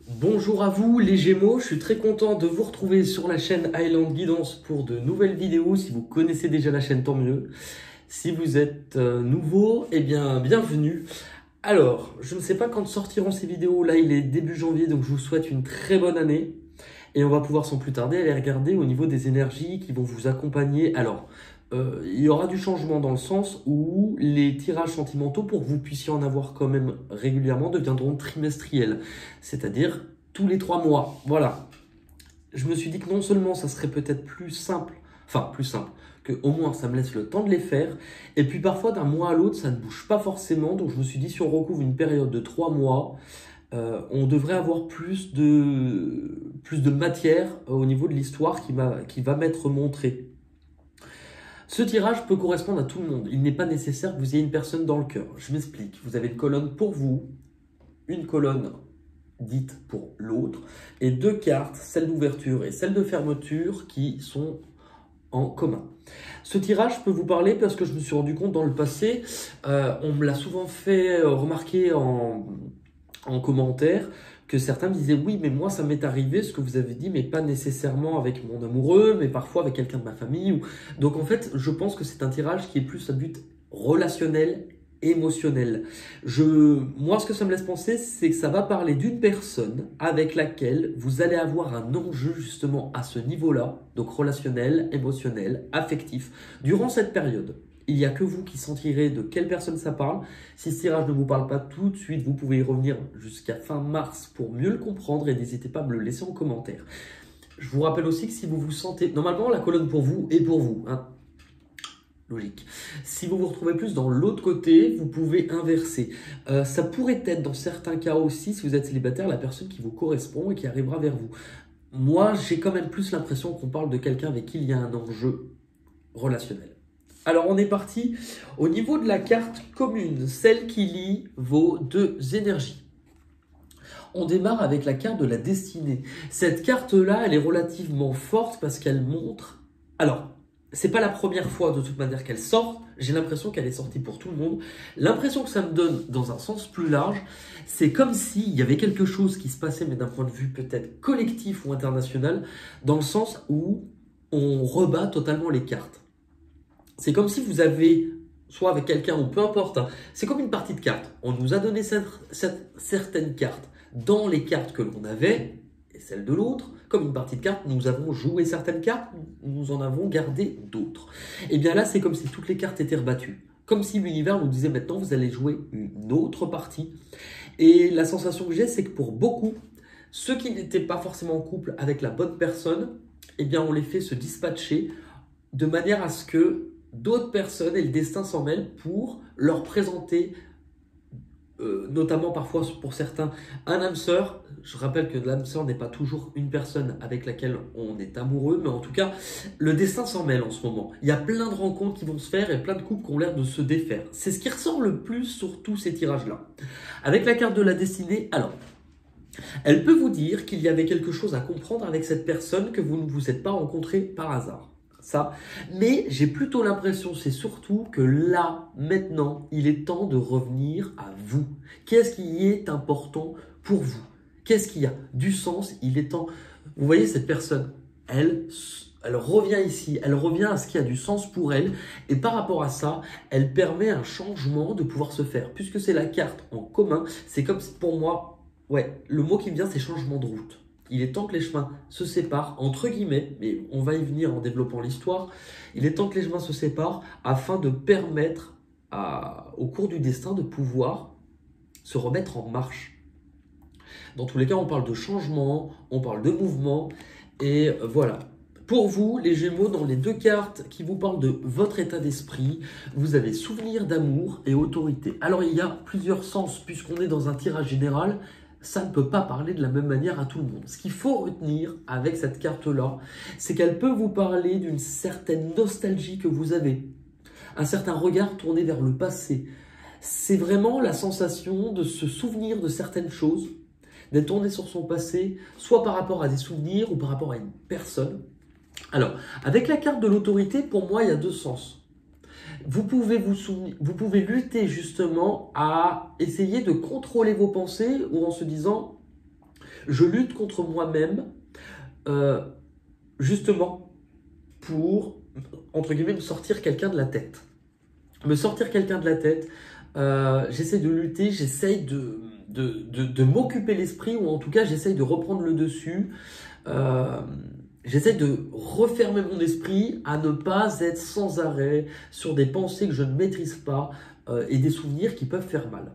Bonjour à vous les Gémeaux, je suis très content de vous retrouver sur la chaîne Highland Guidance pour de nouvelles vidéos. Si vous connaissez déjà la chaîne, tant mieux. Si vous êtes nouveau, eh bien bienvenue. Alors, je ne sais pas quand sortiront ces vidéos, là il est début janvier, donc je vous souhaite une très bonne année. Et on va pouvoir sans plus tarder aller regarder au niveau des énergies qui vont vous accompagner. Alors, il y aura du changement dans le sens où les tirages sentimentaux, pour que vous puissiez en avoir quand même régulièrement, deviendront trimestriels. C'est-à-dire tous les 3 mois. Voilà. Je me suis dit que non seulement ça serait peut-être plus simple, que au moins ça me laisse le temps de les faire. Et puis parfois d'un mois à l'autre, ça ne bouge pas forcément. Donc je me suis dit, si on recouvre une période de 3 mois, on devrait avoir plus de matière au niveau de l'histoire qui va m'être montrée. Ce tirage peut correspondre à tout le monde. Il n'est pas nécessaire que vous ayez une personne dans le cœur. Je m'explique. Vous avez une colonne pour vous, une colonne dite pour l'autre, et 2 cartes, celle d'ouverture et celle de fermeture, qui sont en commun. Ce tirage peut vous parler parce que je me suis rendu compte dans le passé, on me l'a souvent fait remarquer en commentaire, que certains me disaient oui, mais moi ça m'est arrivé ce que vous avez dit, mais pas nécessairement avec mon amoureux, mais parfois avec quelqu'un de ma famille. Donc en fait, je pense que c'est un tirage qui est plus à but relationnel, émotionnel. Moi, ce que ça me laisse penser, c'est que ça va parler d'une personne avec laquelle vous allez avoir un enjeu justement à ce niveau-là, donc relationnel, émotionnel, affectif, durant cette période. Il n'y a que vous qui sentirez de quelle personne ça parle. Si ce tirage ne vous parle pas tout de suite, vous pouvez y revenir jusqu'à fin mars pour mieux le comprendre et n'hésitez pas à me le laisser en commentaire. Je vous rappelle aussi que si vous vous sentez... Normalement, la colonne pour vous est pour vous, hein. Logique. Si vous vous retrouvez plus dans l'autre côté, vous pouvez inverser. Ça pourrait être dans certains cas aussi, si vous êtes célibataire, la personne qui vous correspond et qui arrivera vers vous. Moi, j'ai quand même plus l'impression qu'on parle de quelqu'un avec qui il y a un enjeu relationnel. Alors, on est parti au niveau de la carte commune, celle qui lie vos 2 énergies. On démarre avec la carte de la destinée. Cette carte-là, elle est relativement forte parce qu'elle montre... Alors, c'est pas la première fois de toute manière qu'elle sort. J'ai l'impression qu'elle est sortie pour tout le monde. L'impression que ça me donne dans un sens plus large, c'est comme s'il y avait quelque chose qui se passait, mais d'un point de vue peut-être collectif ou international, dans le sens où on rebat totalement les cartes. C'est comme si vous avez, soit avec quelqu'un ou peu importe, hein, c'est comme une partie de cartes. On nous a donné certaines cartes dans les cartes que l'on avait, et celles de l'autre. Comme une partie de cartes, nous avons joué certaines cartes, nous en avons gardé d'autres. Et bien là, c'est comme si toutes les cartes étaient rebattues. Comme si l'univers nous disait maintenant, vous allez jouer une autre partie. Et la sensation que j'ai, c'est que pour beaucoup, ceux qui n'étaient pas forcément en couple avec la bonne personne, eh bien on les fait se dispatcher de manière à ce que d'autres personnes et le destin s'en mêlent pour leur présenter, notamment parfois pour certains, un âme sœur. Je rappelle que l'âme sœur n'est pas toujours une personne avec laquelle on est amoureux, mais en tout cas, le destin s'en mêle en ce moment. Il y a plein de rencontres qui vont se faire et plein de couples qui ont l'air de se défaire. C'est ce qui ressort le plus sur tous ces tirages-là. Avec la carte de la destinée, alors, elle peut vous dire qu'il y avait quelque chose à comprendre avec cette personne que vous ne vous êtes pas rencontré par hasard. Ça, mais j'ai plutôt l'impression, c'est surtout que là, maintenant, il est temps de revenir à vous. Qu'est-ce qui est important pour vous? Qu'est-ce qui a du sens? Il est temps. Vous voyez, cette personne, elle revient ici, elle revient à ce qui a du sens pour elle, et par rapport à ça, elle permet un changement de pouvoir se faire. Puisque c'est la carte en commun, c'est comme pour moi, ouais, le mot qui me vient, c'est changement de route. Il est temps que les chemins se séparent, entre guillemets, mais on va y venir en développant l'histoire. Il est temps que les chemins se séparent afin de permettre au cours du destin de pouvoir se remettre en marche. Dans tous les cas, on parle de changement, on parle de mouvement, et voilà. Pour vous, les Gémeaux, dans les 2 cartes qui vous parlent de votre état d'esprit, vous avez souvenir d'amour et autorité. Alors, il y a plusieurs sens, puisqu'on est dans un tirage général. Ça ne peut pas parler de la même manière à tout le monde. Ce qu'il faut retenir avec cette carte-là, c'est qu'elle peut vous parler d'une certaine nostalgie que vous avez, un certain regard tourné vers le passé. C'est vraiment la sensation de se souvenir de certaines choses, d'être tourné sur son passé, soit par rapport à des souvenirs ou par rapport à une personne. Alors, avec la carte de l'autorité, pour moi, il y a 2 sens. Vous pouvez lutter justement à essayer de contrôler vos pensées ou en se disant Je lutte contre moi-même, justement, pour, entre guillemets, me sortir quelqu'un de la tête. Me sortir quelqu'un de la tête, j'essaie de lutter, j'essaie de m'occuper l'esprit, ou en tout cas, j'essaie de reprendre le dessus. J'essaie de refermer mon esprit à ne pas être sans arrêt sur des pensées que je ne maîtrise pas et des souvenirs qui peuvent faire mal.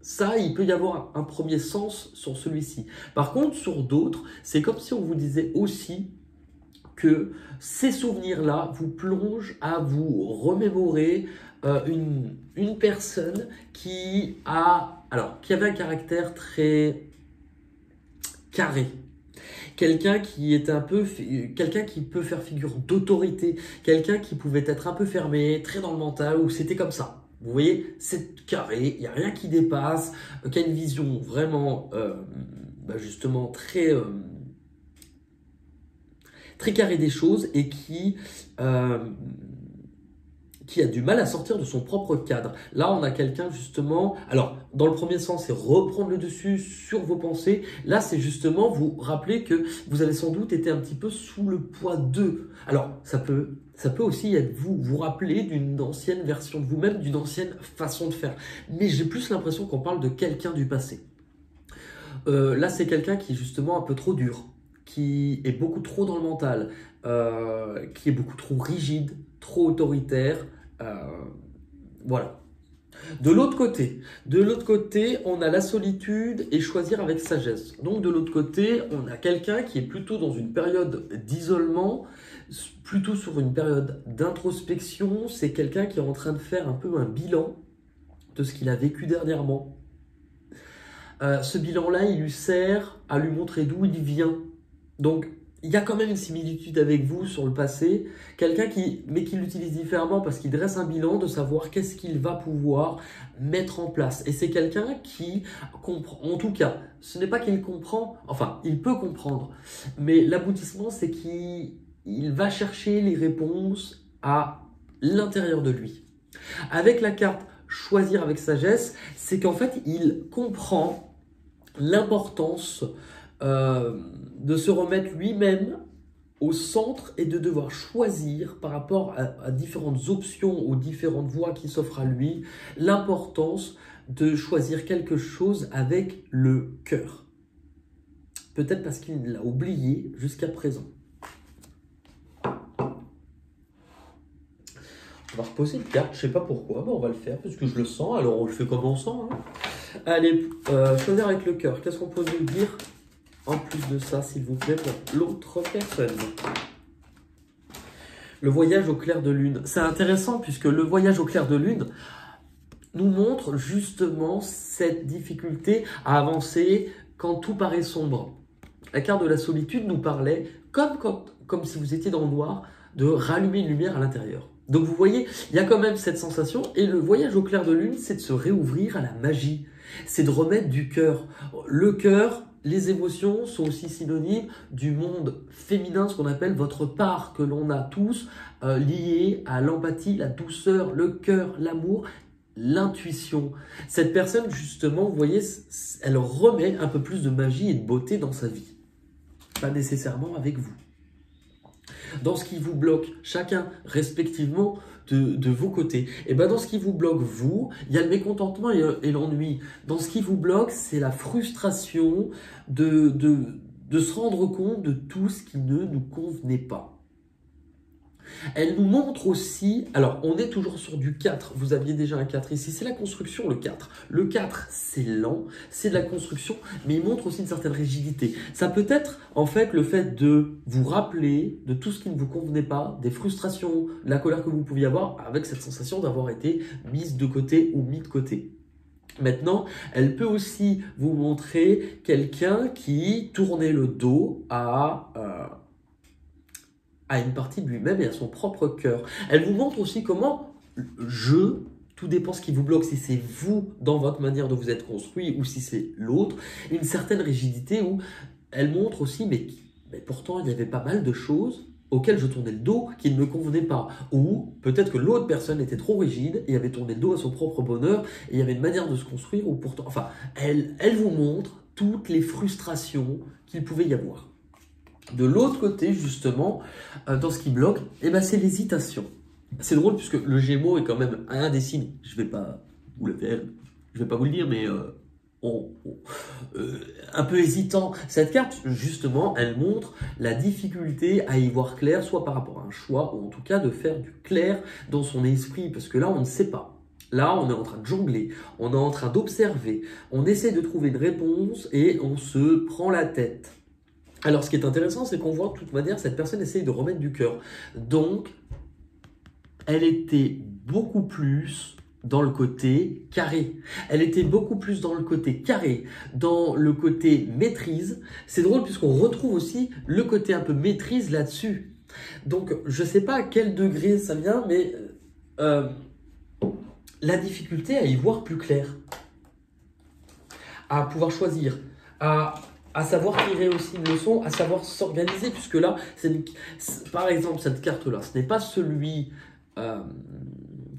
Ça, il peut y avoir un premier sens sur celui-ci. Par contre, sur d'autres, c'est comme si on vous disait aussi que ces souvenirs-là vous plongent à vous remémorer une personne qui avait un caractère très carré. Quelqu'un qui peut faire figure d'autorité, quelqu'un qui pouvait être un peu fermé, très dans le mental, où c'était comme ça. Vous voyez, c'est carré, il n'y a rien qui dépasse, qui a une vision vraiment, justement, très carrée des choses et qui a du mal à sortir de son propre cadre. Là, on a quelqu'un justement, alors dans le premier sens, c'est reprendre le dessus sur vos pensées. Là, c'est justement vous rappeler que vous avez sans doute été un petit peu sous le poids d'eux. Alors, ça peut aussi être vous rappeler d'une ancienne version de vous-même, d'une ancienne façon de faire. Mais j'ai plus l'impression qu'on parle de quelqu'un du passé. Là, c'est quelqu'un qui est justement un peu trop dur, qui est beaucoup trop dans le mental, qui est beaucoup trop rigide, trop autoritaire. Voilà. De l'autre côté, on a la solitude et choisir avec sagesse. Donc de l'autre côté, on a quelqu'un qui est plutôt dans une période d'isolement, plutôt sur une période d'introspection. C'est quelqu'un qui est en train de faire un peu un bilan de ce qu'il a vécu dernièrement. Ce bilan-là, il lui sert à lui montrer d'où il vient. Donc, il y a quand même une similitude avec vous sur le passé, mais qui l'utilise différemment parce qu'il dresse un bilan de savoir qu'est-ce qu'il va pouvoir mettre en place. Et c'est quelqu'un qui comprend, en tout cas, ce n'est pas qu'il comprend, enfin, il peut comprendre, mais l'aboutissement, c'est qu'il va chercher les réponses à l'intérieur de lui. Avec la carte choisir avec sagesse, c'est qu'en fait, il comprend l'importance de se remettre lui-même au centre et de devoir choisir par rapport à différentes options ou différentes voies qui s'offrent à lui, l'importance de choisir quelque chose avec le cœur. Peut-être parce qu'il l'a oublié jusqu'à présent. On va reposer une carte, je ne sais pas pourquoi, mais on va le faire parce que je le sens, alors on le fait comme on sent. Hein. Allez, choisir avec le cœur, qu'est-ce qu'on peut nous dire en plus de ça, s'il vous plaît, pour l'autre personne? Le voyage au clair de lune. C'est intéressant puisque le voyage au clair de lune nous montre justement cette difficulté à avancer quand tout paraît sombre. La carte de la solitude nous parlait, comme si vous étiez dans le noir, de rallumer une lumière à l'intérieur. Donc vous voyez, il y a quand même cette sensation. Et le voyage au clair de lune, c'est de se réouvrir à la magie. C'est de remettre du cœur. Le cœur, les émotions sont aussi synonymes du monde féminin, ce qu'on appelle votre part que l'on a tous, liée à l'empathie, la douceur, le cœur, l'amour, l'intuition. Cette personne, justement, vous voyez, elle remet un peu plus de magie et de beauté dans sa vie. Pas nécessairement avec vous. Dans ce qui vous bloque, chacun respectivement de vos côtés. Et bien dans ce qui vous bloque, vous, il y a le mécontentement et l'ennui. Dans ce qui vous bloque, c'est la frustration de se rendre compte de tout ce qui ne nous convenait pas. Elle nous montre aussi, alors on est toujours sur du 4, vous aviez déjà un 4 ici, c'est la construction le 4. Le 4 c'est lent, c'est de la construction, mais il montre aussi une certaine rigidité. Ça peut être en fait le fait de vous rappeler de tout ce qui ne vous convenait pas, des frustrations, de la colère que vous pouviez avoir avec cette sensation d'avoir été mise de côté ou mis de côté. Maintenant, elle peut aussi vous montrer quelqu'un qui tournait le dos à une partie de lui-même et à son propre cœur. Elle vous montre aussi comment tout dépend ce qui vous bloque, si c'est vous dans votre manière de vous être construit ou si c'est l'autre, une certaine rigidité où elle montre aussi, mais pourtant il y avait pas mal de choses auxquelles je tournais le dos qui ne me convenaient pas. Ou peut-être que l'autre personne était trop rigide et avait tourné le dos à son propre bonheur et il y avait une manière de se construire où pourtant, enfin, elle vous montre toutes les frustrations qu'il pouvait y avoir. De l'autre côté, justement, dans ce qui bloque, eh ben, c'est l'hésitation. C'est drôle puisque le Gémeaux est quand même un des signes. Je vais pas vous le faire, je vais pas vous le dire, mais un peu hésitant. Cette carte, justement, elle montre la difficulté à y voir clair, soit par rapport à un choix, ou en tout cas de faire du clair dans son esprit, parce que là, on ne sait pas. Là, on est en train de jongler, on est en train d'observer, on essaie de trouver une réponse et on se prend la tête. Alors, ce qui est intéressant, c'est qu'on voit de toute manière, cette personne essaye de remettre du cœur. Donc, elle était beaucoup plus dans le côté carré. Elle était beaucoup plus dans le côté carré, dans le côté maîtrise. C'est drôle puisqu'on retrouve aussi le côté un peu maîtrise là-dessus. Donc, je ne sais pas à quel degré ça vient, mais la difficulté à y voir plus clair, à pouvoir choisir, à savoir tirer aussi une leçon, à savoir s'organiser, puisque là, par exemple, cette carte-là, ce n'est pas celui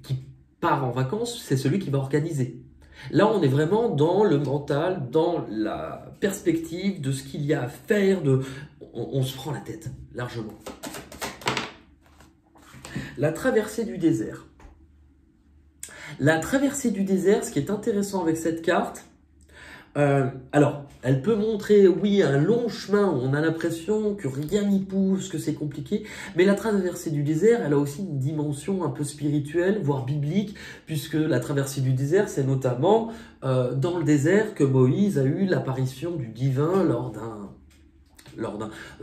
qui part en vacances, c'est celui qui va organiser. Là, on est vraiment dans le mental, dans la perspective de ce qu'il y a à faire, on se prend la tête, largement. La traversée du désert. La traversée du désert, ce qui est intéressant avec cette carte, alors, elle peut montrer, oui, un long chemin où on a l'impression que rien n'y pousse, que c'est compliqué, mais la traversée du désert, elle a aussi une dimension un peu spirituelle, voire biblique, puisque la traversée du désert, c'est notamment dans le désert que Moïse a eu l'apparition du divin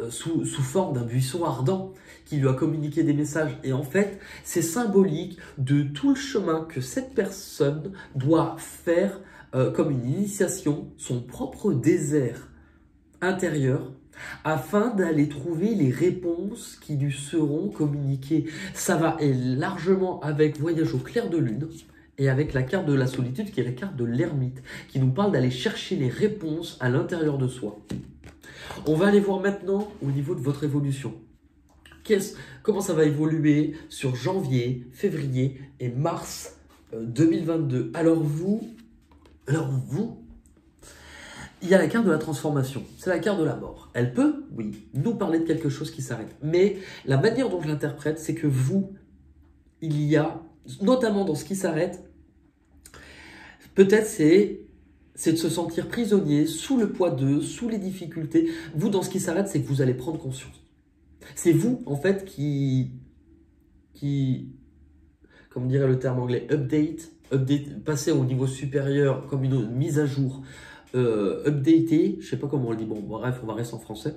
sous forme d'un buisson ardent qui lui a communiqué des messages. Et en fait, c'est symbolique de tout le chemin que cette personne doit faire comme une initiation, son propre désert intérieur, afin d'aller trouver les réponses qui lui seront communiquées. Ça va largement avec Voyage au clair de lune et avec la carte de la solitude qui est la carte de l'ermite, qui nous parle d'aller chercher les réponses à l'intérieur de soi. On va aller voir maintenant au niveau de votre évolution. Comment ça va évoluer sur janvier, février et mars 2022. Alors vous, il y a la carte de la transformation, c'est la carte de la mort. Elle peut, oui, nous parler de quelque chose qui s'arrête. Mais la manière dont je l'interprète, c'est que vous, il y a, notamment dans ce qui s'arrête, peut-être c'est de se sentir prisonnier, sous le poids d'eux, sous les difficultés. Vous, dans ce qui s'arrête, c'est que vous allez prendre conscience. C'est vous, en fait, qui comme dirait le terme anglais, update, passer au niveau supérieur comme une mise à jour, updater, je ne sais pas comment on le dit, bon, bref, on va rester en français.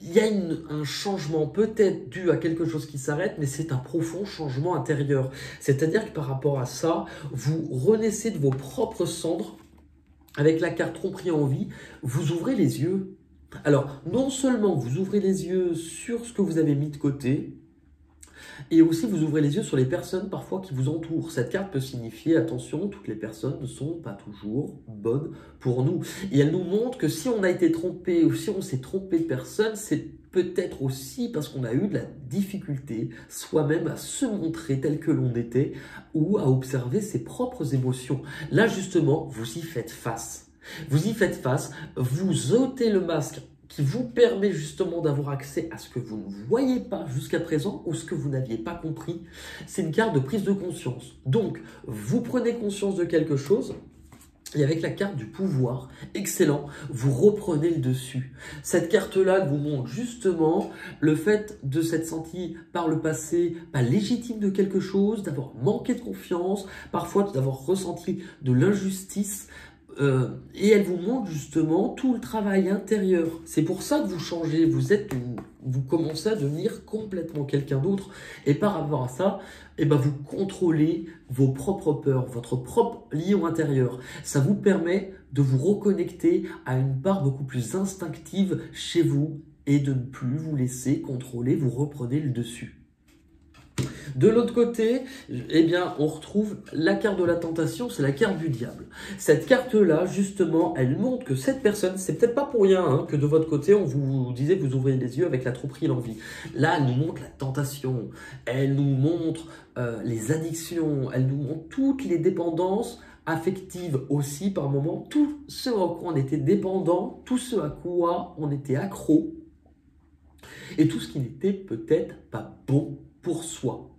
Il y a un changement peut-être dû à quelque chose qui s'arrête, mais c'est un profond changement intérieur. C'est-à-dire que par rapport à ça, vous renaissez de vos propres cendres, avec la carte tromperie en vie, vous ouvrez les yeux. Alors, non seulement vous ouvrez les yeux sur ce que vous avez mis de côté, et aussi vous ouvrez les yeux sur les personnes parfois qui vous entourent. Cette carte peut signifier, attention, toutes les personnes ne sont pas toujours bonnes pour nous. Et elle nous montre que si on a été trompé ou si on s'est trompé de personne, c'est peut-être aussi parce qu'on a eu de la difficulté soi-même à se montrer tel que l'on était ou à observer ses propres émotions. Là justement, vous y faites face. Vous y faites face, vous ôtez le masque qui vous permet justement d'avoir accès à ce que vous ne voyez pas jusqu'à présent ou ce que vous n'aviez pas compris. C'est une carte de prise de conscience. Donc, vous prenez conscience de quelque chose et avec la carte du pouvoir, excellent, vous reprenez le dessus. Cette carte-là vous montre justement le fait de s'être senti par le passé pas légitime de quelque chose, d'avoir manqué de confiance, parfois d'avoir ressenti de l'injustice. Et elle vous montre justement tout le travail intérieur. C'est pour ça que vous changez, vous commencez à devenir complètement quelqu'un d'autre. Et par rapport à ça, eh ben vous contrôlez vos propres peurs, votre propre lion intérieur. Ça vous permet de vous reconnecter à une part beaucoup plus instinctive chez vous et de ne plus vous laisser contrôler, vous reprenez le dessus. De l'autre côté, eh bien, on retrouve la carte de la tentation, c'est la carte du diable. Cette carte-là, justement, elle montre que cette personne, c'est peut-être pas pour rien hein, que de votre côté, on vous disait, vous ouvrez les yeux avec la tromperie et l'envie. Là, elle nous montre la tentation, elle nous montre les addictions, elle nous montre toutes les dépendances affective aussi par moment, tout ce à quoi on était dépendant, tout ce à quoi on était accro, et tout ce qui n'était peut-être pas bon pour soi.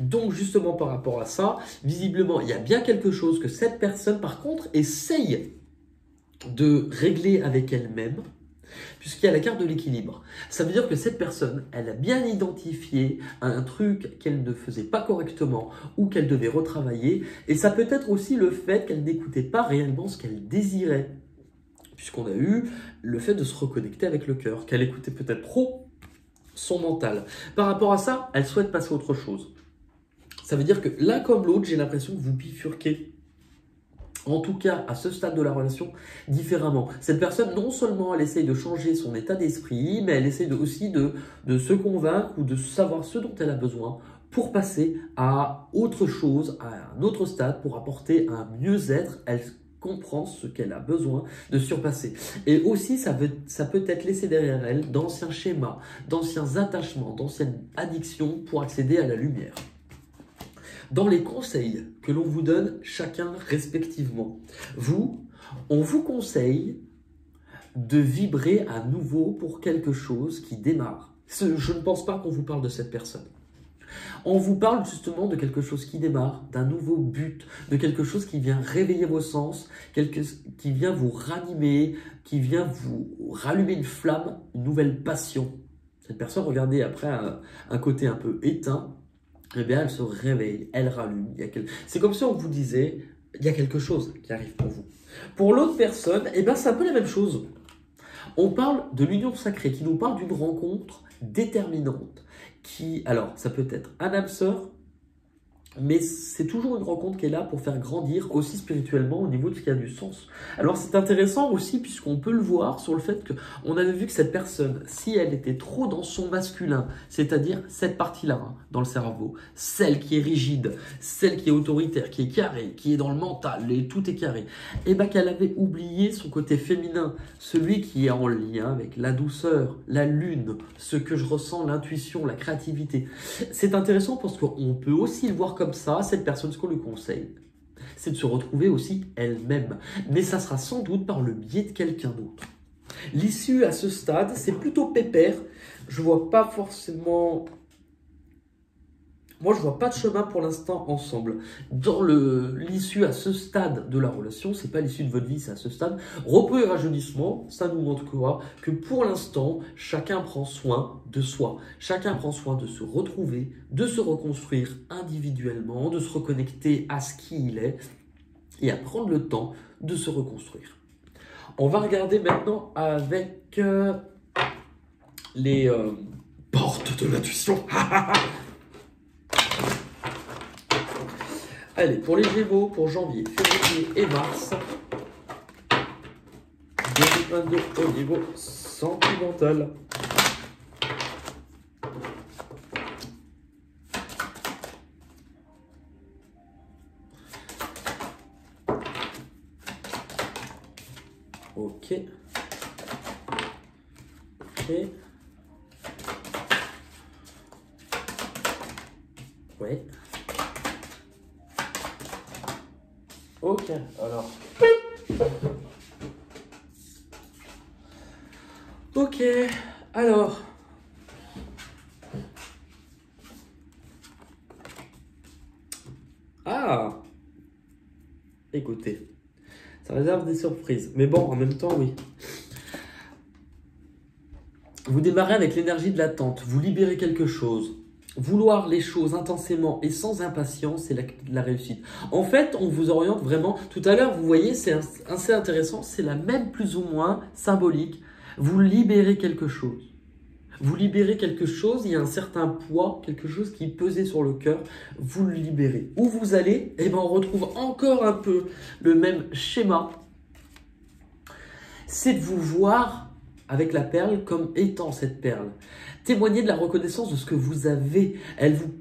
Donc justement par rapport à ça, visiblement il y a bien quelque chose que cette personne par contre essaye de régler avec elle-même, puisqu'il y a la carte de l'équilibre. Ça veut dire que cette personne, elle a bien identifié un truc qu'elle ne faisait pas correctement ou qu'elle devait retravailler, et ça peut être aussi le fait qu'elle n'écoutait pas réellement ce qu'elle désirait, puisqu'on a eu le fait de se reconnecter avec le cœur, qu'elle écoutait peut-être trop son mental. Par rapport à ça, elle souhaite passer à autre chose. Ça veut dire que l'un comme l'autre, j'ai l'impression que vous bifurquez, en tout cas à ce stade de la relation, différemment. Cette personne, non seulement elle essaye de changer son état d'esprit, mais elle essaye aussi de se convaincre ou de savoir ce dont elle a besoin pour passer à autre chose, à un autre stade, pour apporter un mieux-être. Elle comprend ce qu'elle a besoin de surpasser. Et aussi, ça peut être laissé derrière elle d'anciens schémas, d'anciens attachements, d'anciennes addictions pour accéder à la lumière. Dans les conseils que l'on vous donne chacun respectivement, on vous conseille de vibrer à nouveau pour quelque chose qui démarre. Je ne pense pas qu'on vous parle de cette personne. On vous parle justement de quelque chose qui démarre, d'un nouveau but, de quelque chose qui vient réveiller vos sens, qui vient vous ranimer, qui vient vous rallumer une flamme, une nouvelle passion. Cette personne, regardez, après un côté un peu éteint, eh bien, elle se réveille, elle rallume. C'est comme si on vous disait, il y a quelque chose qui arrive pour vous. Pour l'autre personne, eh bien, c'est un peu la même chose. On parle de l'union sacrée, qui nous parle d'une rencontre déterminante. Alors, ça peut être un âme sœur, mais c'est toujours une rencontre qui est là pour faire grandir aussi spirituellement au niveau de ce qui a du sens. Alors c'est intéressant aussi puisqu'on peut le voir sur le fait qu'on avait vu que cette personne, si elle était trop dans son masculin, c'est-à-dire cette partie-là hein, dans le cerveau, celle qui est rigide, celle qui est autoritaire, qui est carrée, qui est dans le mental, et tout est carré, et bien qu'elle avait oublié son côté féminin, celui qui est en lien avec la douceur, la lune, ce que je ressens, l'intuition, la créativité. C'est intéressant parce qu'on peut aussi le voir comme ça, cette personne, ce qu'on lui conseille, c'est de se retrouver aussi elle-même. Mais ça sera sans doute par le biais de quelqu'un d'autre. L'issue à ce stade, c'est plutôt pépère. Je vois pas forcément... Moi, je vois pas de chemin pour l'instant ensemble. Dans l'issue à ce stade de la relation, c'est pas l'issue de votre vie, c'est à ce stade. Repos et rajeunissement, ça nous montre quoi? Que pour l'instant, chacun prend soin de soi. Chacun prend soin de se retrouver, de se reconstruire individuellement, de se reconnecter à ce qu'il est et à prendre le temps de se reconstruire. On va regarder maintenant avec les portes de l'intuition. Allez, pour les Gémeaux, pour janvier, février et mars 2022 au niveau sentimental. Ok. Ok. Ouais. Ok, alors. Ok, alors. Ah! Écoutez, ça réserve des surprises. Mais bon, en même temps, oui. Vous démarrez avec l'énergie de l'attente. Vous libérez quelque chose. Vouloir les choses intensément et sans impatience, c'est la réussite. En fait, on vous oriente vraiment. Tout à l'heure, vous voyez, c'est assez intéressant. C'est la même plus ou moins symbolique. Vous libérez quelque chose. Vous libérez quelque chose, il y a un certain poids, quelque chose qui pesait sur le cœur, vous le libérez. Où vous allez, eh ben on retrouve encore un peu le même schéma. C'est de vous voir avec la perle comme étant cette perle. Témoignez de la reconnaissance de ce que vous avez.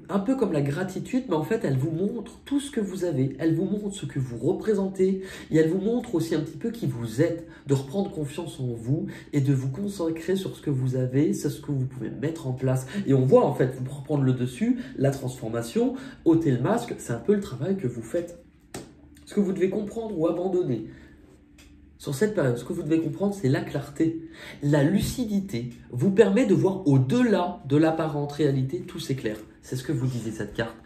Un peu comme la gratitude, mais en fait, elle vous montre tout ce que vous avez. Elle vous montre ce que vous représentez. Et elle vous montre aussi un petit peu qui vous êtes. De reprendre confiance en vous et de vous concentrer sur ce que vous avez, sur ce que vous pouvez mettre en place. Et on voit en fait, vous reprendre le dessus, la transformation, ôter le masque, c'est un peu le travail que vous faites Ce que vous devez comprendre ou abandonner sur cette période, ce que vous devez comprendre, c'est la clarté. La lucidité vous permet de voir au-delà de l'apparente réalité, tout s'éclaire. C'est ce que vous disait cette carte.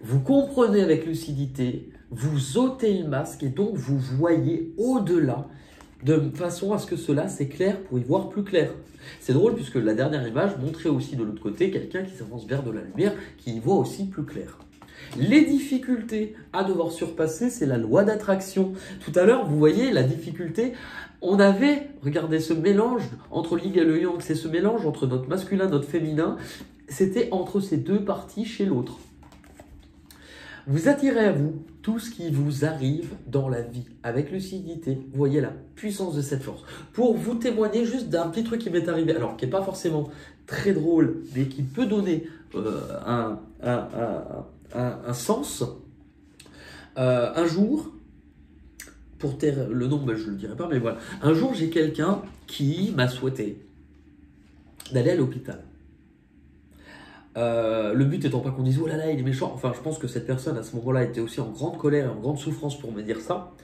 Vous comprenez avec lucidité, vous ôtez le masque et donc vous voyez au-delà de façon à ce que cela s'éclaire pour y voir plus clair. C'est drôle puisque la dernière image montrait aussi de l'autre côté quelqu'un qui s'avance vers de la lumière, qui y voit aussi plus clair. Les difficultés à devoir surpasser, c'est la loi d'attraction. Tout à l'heure, vous voyez la difficulté, on avait, regardez ce mélange entre le yin et le yang, c'est ce mélange entre notre masculin et notre féminin, c'était entre ces deux parties chez l'autre. Vous attirez à vous tout ce qui vous arrive dans la vie avec lucidité. Vous voyez la puissance de cette force. Pour vous témoigner juste d'un petit truc qui m'est arrivé, alors qui n'est pas forcément très drôle, mais qui peut donner un sens. Un jour, pour taire le nom, ben je ne le dirai pas, mais voilà. Un jour, j'ai quelqu'un qui m'a souhaité d'aller à l'hôpital. Le but étant pas qu'on dise oh là là il est méchant, enfin je pense que cette personne à ce moment-là était aussi en grande colère et en grande souffrance pour me dire ça.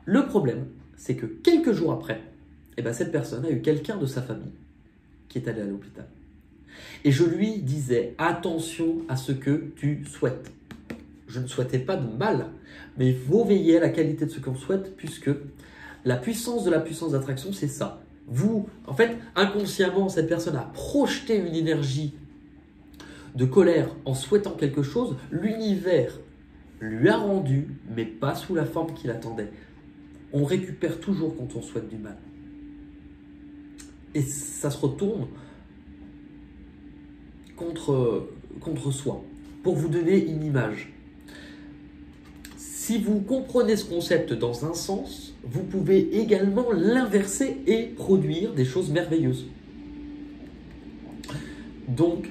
Le problème c'est que quelques jours après, eh ben, cette personne a eu quelqu'un de sa famille qui est allé à l'hôpital. Et je lui disais attention à ce que tu souhaites. Je ne souhaitais pas de mal, mais il faut veiller à la qualité de ce qu'on souhaite puisque la puissance de la puissance d'attraction c'est ça. Vous, en fait, inconsciemment, cette personne a projeté une énergie de colère en souhaitant quelque chose, l'univers lui a rendu, mais pas sous la forme qu'il attendait. On récupère toujours quand on souhaite du mal. Et ça se retourne contre soi. Pour vous donner une image, si vous comprenez ce concept dans un sens, vous pouvez également l'inverser et produire des choses merveilleuses. Donc,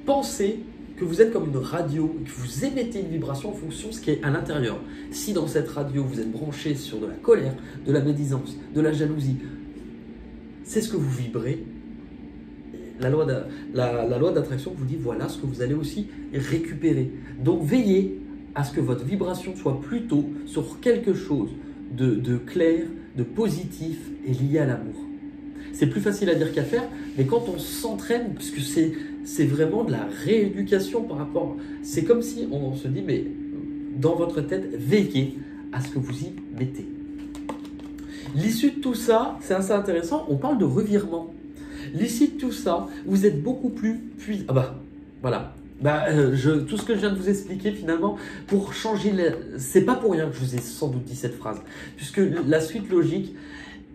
pensez que vous êtes comme une radio, que vous émettez une vibration en fonction de ce qui est à l'intérieur. Si dans cette radio, vous êtes branché sur de la colère, de la médisance, de la jalousie, c'est ce que vous vibrez. La loi d'attraction vous dit voilà ce que vous allez aussi récupérer. Donc veillez à ce que votre vibration soit plutôt sur quelque chose de clair, de positif et lié à l'amour. C'est plus facile à dire qu'à faire, mais quand on s'entraîne, puisque c'est vraiment de la rééducation par rapport... C'est comme si on se dit, mais dans votre tête, veillez à ce que vous y mettez. L'issue de tout ça, c'est assez intéressant, on parle de revirement. L'issue de tout ça, vous êtes beaucoup plus puissant. Ah bah, voilà. Tout ce que je viens de vous expliquer finalement, pour changer... C'est pas pour rien que je vous ai sans doute dit cette phrase, puisque la suite logique,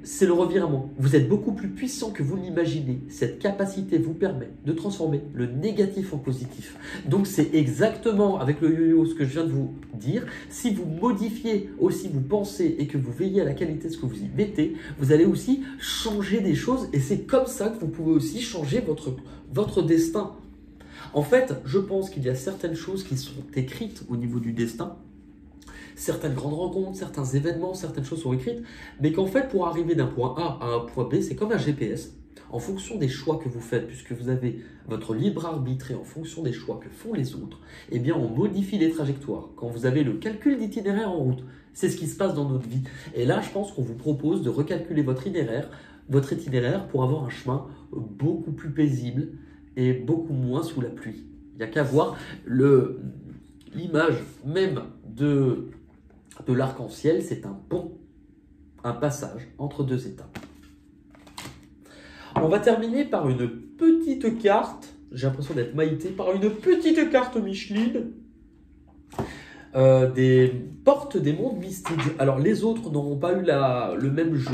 c'est le revirement. Vous êtes beaucoup plus puissant que vous l'imaginez. Cette capacité vous permet de transformer le négatif en positif. Donc c'est exactement avec le yo-yo ce que je viens de vous dire. Si vous modifiez aussi vos pensées et que vous veillez à la qualité de ce que vous y mettez, vous allez aussi changer des choses et c'est comme ça que vous pouvez aussi changer votre destin. En fait, je pense qu'il y a certaines choses qui sont écrites au niveau du destin. Certaines grandes rencontres, certains événements, certaines choses sont écrites, mais qu'en fait, pour arriver d'un point A à un point B, c'est comme un GPS. En fonction des choix que vous faites, puisque vous avez votre libre arbitre et en fonction des choix que font les autres, eh bien, on modifie les trajectoires. Quand vous avez le calcul d'itinéraire en route, c'est ce qui se passe dans notre vie. Et là, je pense qu'on vous propose de recalculer votre itinéraire pour avoir un chemin beaucoup plus paisible et beaucoup moins sous la pluie. Il n'y a qu'à voir l'image même de l'arc-en-ciel, c'est un pont, un passage entre deux étapes. On va terminer par une petite carte, j'ai l'impression d'être Maïté, par une petite carte Micheline, des portes des mondes mystiques. Alors les autres n'auront pas eu le même jeu,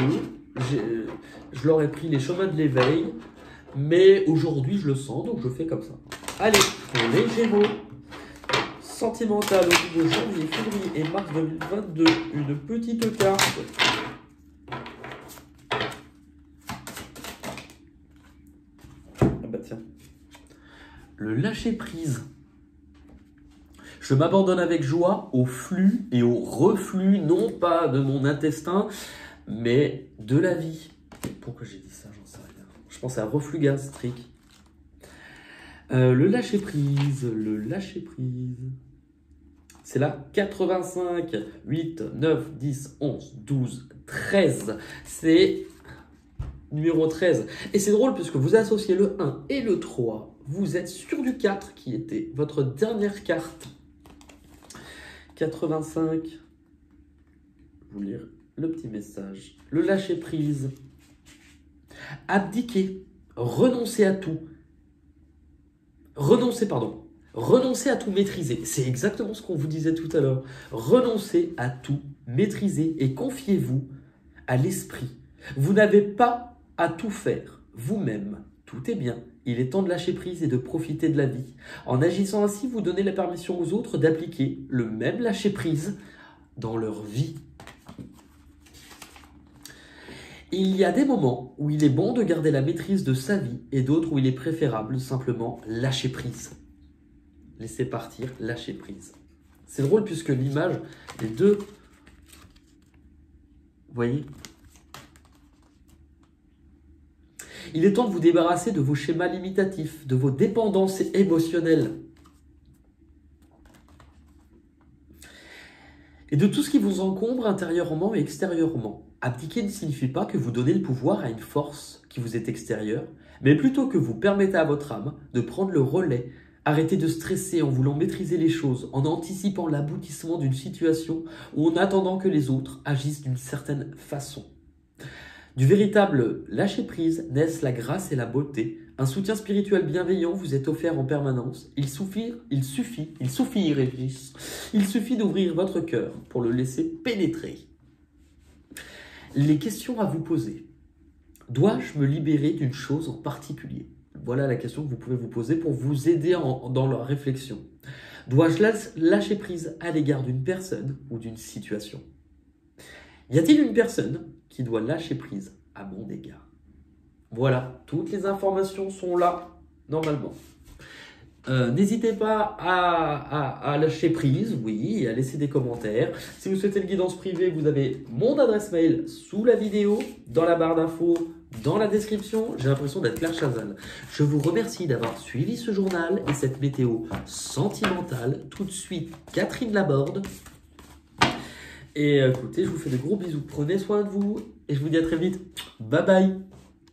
je leur ai pris les chemins de l'éveil, mais aujourd'hui je le sens, donc je fais comme ça. Allez, pour les Gémeaux, sentimental au niveau janvier, février et mars 2022, une petite carte. Ah bah tiens. Le lâcher prise. Je m'abandonne avec joie au flux et au reflux, non pas de mon intestin, mais de la vie. Pourquoi j'ai dit ça, j'en sais rien. Je pense à un reflux gastrique. Le lâcher prise, le lâcher prise. C'est la 85. 8, 9, 10, 11, 12, 13. C'est numéro 13. Et c'est drôle puisque vous associez le 1 et le 3. Vous êtes sur du 4 qui était votre dernière carte. 85. Je vais vous lire le petit message. Le lâcher prise. Abdiquer. Renoncer à tout. Renoncer à tout maîtriser. C'est exactement ce qu'on vous disait tout à l'heure. Renoncez à tout maîtriser et confiez-vous à l'esprit. Vous n'avez pas à tout faire vous-même. Tout est bien. Il est temps de lâcher prise et de profiter de la vie. En agissant ainsi, vous donnez la permission aux autres d'appliquer le même lâcher prise dans leur vie. Il y a des moments où il est bon de garder la maîtrise de sa vie et d'autres où il est préférable de simplement lâcher prise. Laisser partir, lâcher prise. C'est drôle puisque l'image, les deux, vous voyez ? Il est temps de vous débarrasser de vos schémas limitatifs, de vos dépendances émotionnelles et de tout ce qui vous encombre intérieurement et extérieurement. Abdiquer ne signifie pas que vous donnez le pouvoir à une force qui vous est extérieure, mais plutôt que vous permettez à votre âme de prendre le relais. Arrêtez de stresser en voulant maîtriser les choses, en anticipant l'aboutissement d'une situation ou en attendant que les autres agissent d'une certaine façon. Du véritable lâcher-prise naissent la grâce et la beauté. Un soutien spirituel bienveillant vous est offert en permanence. Il suffit, Régis, d'ouvrir votre cœur pour le laisser pénétrer. Les questions à vous poser. Dois-je me libérer d'une chose en particulier ? Voilà la question que vous pouvez vous poser pour vous aider dans la réflexion. Dois-je lâcher prise à l'égard d'une personne ou d'une situation ? Y a-t-il une personne qui doit lâcher prise à mon égard ? Voilà, toutes les informations sont là, normalement. N'hésitez pas à lâcher prise, oui, et à laisser des commentaires. Si vous souhaitez une guidance privée, vous avez mon adresse mail sous la vidéo, dans la barre d'infos, dans la description. J'ai l'impression d'être Claire Chazal. Je vous remercie d'avoir suivi ce journal et cette météo sentimentale. Tout de suite, Catherine Laborde. Et écoutez, je vous fais de gros bisous. Prenez soin de vous et je vous dis à très vite. Bye bye.